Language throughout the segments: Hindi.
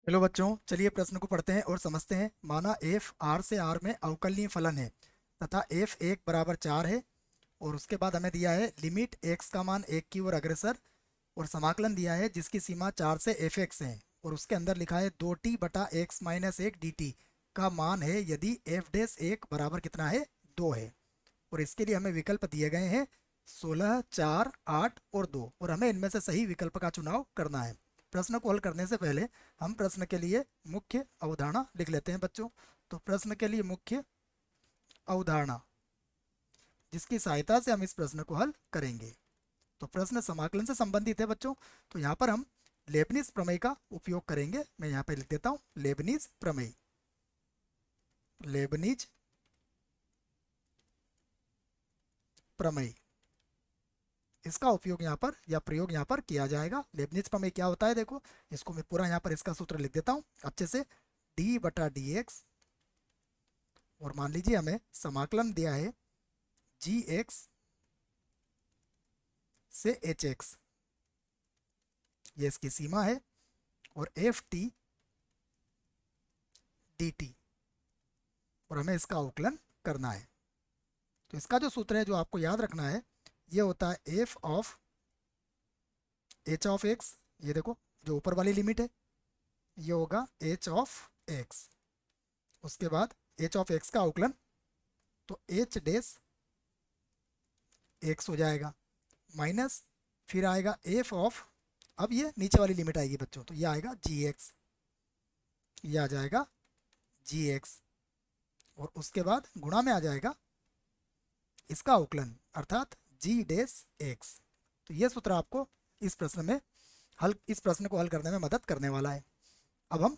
हेलो बच्चों, चलिए प्रश्न को पढ़ते हैं और समझते हैं। माना एफ आर से आर में अवकलनीय फलन है तथा एफ एक बराबर 4 है। और उसके बाद हमें दिया है लिमिट एक्स का मान एक की ओर अग्रसर और समाकलन दिया है जिसकी सीमा 4 से एफ एक्स है। और उसके अंदर लिखा है 2t/x-1 dt का मान है यदि एफ डैश एक बराबर कितना है, 2 है। और इसके लिए हमें विकल्प दिए गए हैं 16, 4, 8 और 2, और हमें इनमें से सही विकल्प का चुनाव करना है। प्रश्न को हल करने से पहले हम प्रश्न के लिए मुख्य अवधारणा लिख लेते हैं बच्चों। तो प्रश्न के लिए मुख्य अवधारणा जिसकी सहायता से हम इस प्रश्न को हल करेंगे। तो प्रश्न समाकलन से संबंधित है बच्चों। तो यहाँ पर हम लेबनीज प्रमेय का उपयोग करेंगे। मैं यहाँ पे लिख देता हूँ लेबनीज प्रमेय। लेबनीज प्रमेय, इसका उपयोग यहाँ पर या प्रयोग यहाँ पर किया जाएगा। लेबनिज प्रमेय क्या होता है, देखो इसको मैं पूरा यहाँ पर इसका सूत्र लिख देता हूँ अच्छे से। d/dx, और मान लीजिए हमें समाकलन दिया है gx से hx, ये इसकी सीमा है। और ft dt, और हमें इसका अवकलन करना है। तो इसका जो सूत्र है जो आपको याद रखना है, ये होता है f of h of x। ये देखो जो ऊपर वाली लिमिट है ये होगा h ऑफ x। उसके बाद h ऑफ x का अवकलन, तो h डैश x हो जाएगा माइनस, फिर आएगा f ऑफ, अब ये नीचे वाली लिमिट आएगी बच्चों, तो ये आएगा gx, ये आ जाएगा gx। और उसके बाद गुणा में आ जाएगा इसका अवकलन अर्थात g डैश x। तो ये सूत्र आपको इस प्रश्न को हल करने में मदद करने वाला है। अब हम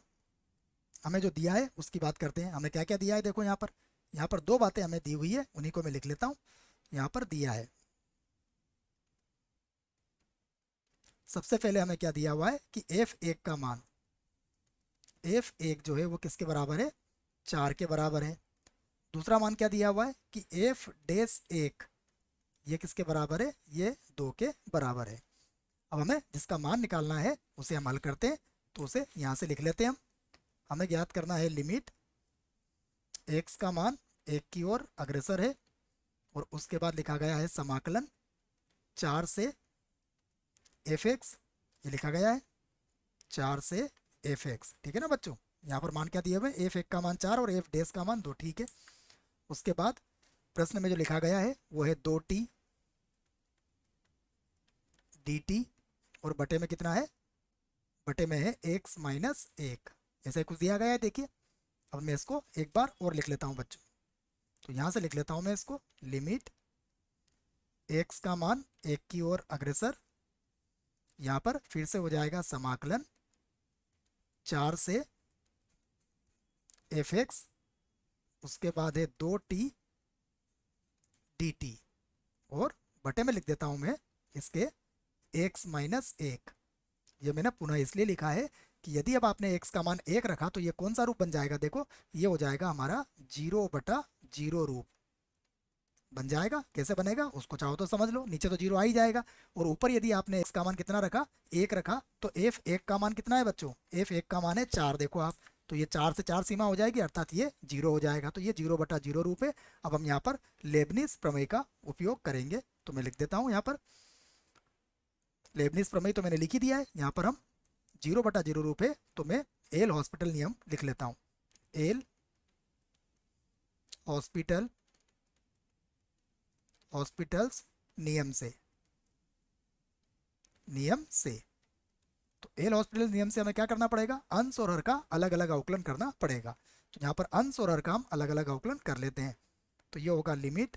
हमें जो दिया है उसकी बात करते हैं। हमें क्या क्या दिया है, देखो यहाँ पर दो बातें हमें दी हुई है, उन्हीं को मैं लिख लेता हूँ। यहाँ पर दिया है, सबसे पहले हमें क्या दिया हुआ है कि एफ एक का मान, एफ एक जो है वो किसके बराबर है, 4 के बराबर है। दूसरा मान क्या दिया हुआ है कि एफ डैश एक, ये किसके बराबर है, ये 2 के बराबर है। अब हमें जिसका मान निकालना है उसे हम हल करते हैं। तो उसे यहाँ से लिख लेते हैं हम। हमें ज्ञात करना है लिमिट एक्स का मान एक की ओर अग्रसर है, और उसके बाद लिखा गया है समाकलन 4 से एफ एक्स, ये लिखा गया है 4 से एफ एक्स, ठीक है ना बच्चों। यहाँ पर मान क्या दिए हुए, एफ एक का मान 4 और एफ डैश का मान 2, ठीक है। उसके बाद प्रश्न में जो लिखा गया है वो है 2t dt, और बटे में कितना है, बटे में है x-1, ऐसा कुछ दिया गया है देखिए। अब मैं इसको एक बार और लिख लेता हूँ बच्चों। तो यहाँ से लिख लेता हूँ मैं इसको, लिमिट x का मान एक की ओर अग्रसर, यहाँ पर फिर से हो जाएगा समाकलन 4 से एफ एक्स, उसके बाद है 2t dt, और बटे में लिख देता हूँ मैं इसके x-1। ये मैंने पुनः इसलिए लिखा है कि यदि अब आपने x का मान 1 रखा तो ये कौन सा रूप बन जाएगा, देखो ये हो जाएगा हमारा 0/0 रूप बन जाएगा। कैसे बनेगा उसको चाहो तो समझ लो, नीचे तो 0 आ ही जाएगा। और ऊपर यदि आपने x का मान कितना रखा, 1 रखा, तो f एक का मान कितना है बच्चों, f एक का मान है 4, देखो आप। तो ये 4 से 4 सीमा हो जाएगी अर्थात ये 0 हो जाएगा। तो ये 0/0 रूप है। अब हम यहाँ पर लेबनीज प्रमेय का उपयोग करेंगे। तो मैं लिख देता हूँ यहाँ पर लेबनीज प्रमेय, तो मैंने लिख ही दिया है। यहाँ पर हम 0/0 रूप है, तो मैं एल हॉस्पिटल नियम लिख लेता हूँ। एल हॉस्पिटल हॉस्पिटल्स नियम से, नियम से। तो एल हॉस्पिटल नियम से हमें क्या करना पड़ेगा, अंश और हर का अलग अलग अवकलन करना पड़ेगा। तो यहाँ पर अंश और हर का हम अलग अलग अवकलन कर लेते हैं। तो ये होगा लिमिट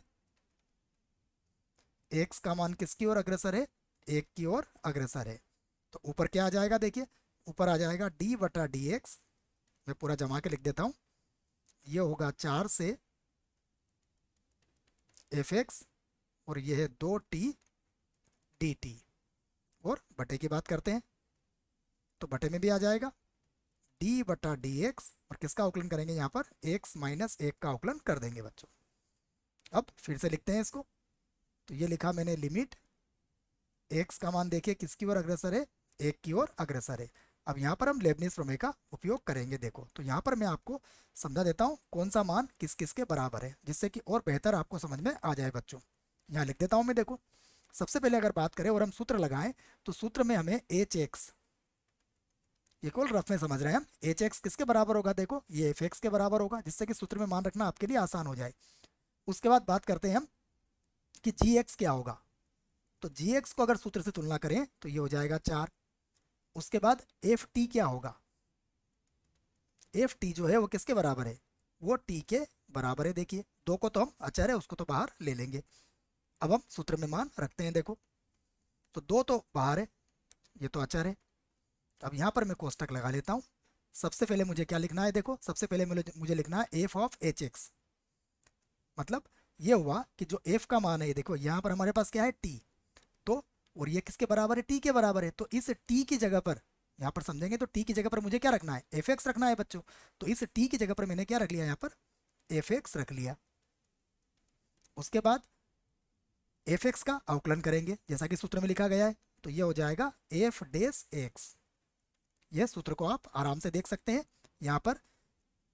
एक्स का मान किसकी ओर अग्रसर है, एक की ओर अग्रसर है। तो ऊपर क्या आ जाएगा, देखिए ऊपर आ जाएगा d/dx, मैं पूरा जमा के लिख देता हूँ। ये होगा 4 से एफ एक्स, और ये है 2t dt, और बटे की बात करते हैं तो बटे में भी आ जाएगा d/dx, और किसका अवकलन करेंगे यहाँ पर, x-1 का अवकलन कर देंगे बच्चों। अब फिर से लिखते हैं इसको। तो ये लिखा मैंने लिमिट x का मान देखिए किसकी ओर अग्रसर है, एक की ओर अग्रसर है। अब यहाँ पर हम लेबनीज प्रमेय का उपयोग करेंगे। देखो तो यहाँ पर मैं आपको समझा देता हूँ कौन सा मान किस किस के बराबर है, जिससे कि और बेहतर आपको समझ में आ जाए बच्चों। यहाँ लिख देता हूँ मैं। देखो सबसे पहले अगर बात करें और हम सूत्र लगाएं तो सूत्र में हमें एच एक्स, ये केवल रफ में समझ रहे हैं हम, एच एक्स किसके बराबर होगा, देखो ये एफ एक्स के बराबर होगा, जिससे कि सूत्र में मान रखना आपके लिए आसान हो जाए। उसके बाद बात करते हैं हम कि जी एक्स क्या होगा। तो जी एक्स को अगर सूत्र से तुलना करें तो ये हो जाएगा 4। उसके बाद एफ टी क्या होगा, एफ टी जो है वो किसके बराबर है, वो टी के बराबर है। देखिए दो को तो हम अचर है उसको तो बाहर ले लेंगे। अब हम सूत्र में मान रखते हैं। देखो तो दो तो बाहर है, ये तो अचर है। अब यहाँ पर मैं कोष्टक लगा लेता हूँ। सबसे पहले मुझे क्या लिखना है, देखो सबसे पहले मुझे लिखना है एफ ऑफ एच एक्स। मतलब ये हुआ कि जो एफ का मान है, देखो यहाँ पर हमारे पास क्या है टी, तो और ये किसके बराबर है, टी के बराबर है। तो इस टी की जगह पर यहाँ पर समझेंगे तो टी की जगह पर मुझे क्या रखना है, एफ एक्स रखना है बच्चों। तो इस टी की जगह पर मैंने क्या रख लिया, यहाँ पर एफ एक्स रख लिया। उसके बाद एफ एक्स का अवकलन करेंगे जैसा कि सूत्र में लिखा गया है, तो ये हो जाएगा एफ डेस एक्स। यह सूत्र को आप आराम से देख सकते हैं। यहाँ पर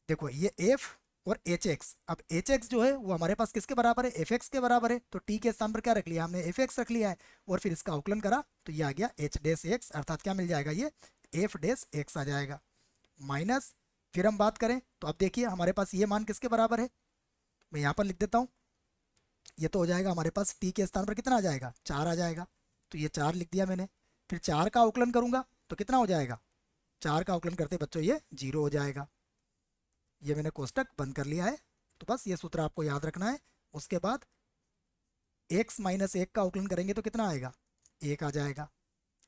देखो ये एफ और एच एक्स, अब एच एक्स जो है वो हमारे पास किसके बराबर है, एफ एक्स के बराबर है। तो टी के स्थान पर क्या रख लिया हमने, एफ एक्स रख लिया है। और फिर इसका अवकलन करा तो ये आ गया एच डेस एक्स, अर्थात क्या मिल जाएगा, ये एफ डेस एक्स आ जाएगा। माइनस फिर हम बात करें तो अब देखिए हमारे पास ये मान किसके बराबर है, मैं यहाँ पर लिख देता हूँ। ये तो हो जाएगा हमारे पास टी के स्थान पर कितना आ जाएगा, 4 आ जाएगा। तो ये 4 लिख दिया मैंने। फिर 4 का अवकलन करूंगा तो कितना हो जाएगा, 4 का अवकलन करते बच्चों ये 0 हो जाएगा। ये मैंने कोष्टक बंद कर लिया है। तो बस ये सूत्र आपको याद रखना है। उसके बाद x माइनस 1 का अवकलन करेंगे तो कितना आएगा, 1 आ जाएगा।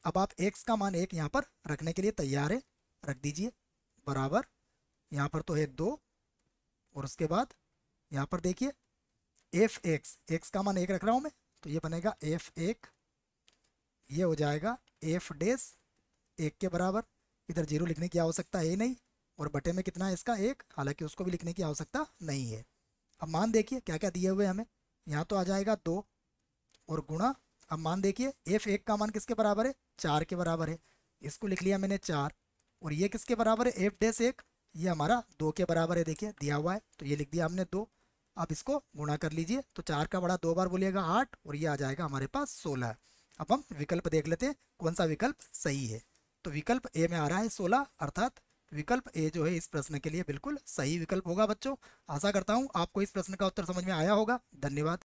अब आप x का मान 1 यहाँ पर रखने के लिए तैयार है, रख दीजिए बराबर, यहाँ पर तो है 2। और उसके बाद यहाँ पर देखिए एफ एक्स, एक्स का मान 1 रख रहा हूँ मैं, तो ये बनेगा एफ एक, ये हो जाएगा एफ डेस 1 के बराबर। इधर 0 लिखने की आवश्यकता है नहीं, और बटे में कितना है इसका 1, हालांकि उसको भी लिखने की आवश्यकता नहीं है। अब मान देखिए क्या क्या दिए हुए हमें, यहाँ तो आ जाएगा 2 और गुणा। अब मान देखिए एफ एक का मान किसके बराबर है, 4 के बराबर है। इसको लिख लिया मैंने 4, और ये किसके बराबर है, एफ डेस 1, ये हमारा 2 के बराबर है। देखिए दिया हुआ है तो ये लिख दिया हमने 2। अब इसको गुणा कर लीजिए तो 4 का बड़ा 2 बार बोलिएगा 8, और ये आ जाएगा हमारे पास 16। अब हम विकल्प देख लेते हैं कौन सा विकल्प सही है। तो विकल्प ए में आ रहा है 16, अर्थात विकल्प ए जो है इस प्रश्न के लिए बिल्कुल सही विकल्प होगा बच्चों। आशा करता हूँ आपको इस प्रश्न का उत्तर समझ में आया होगा। धन्यवाद।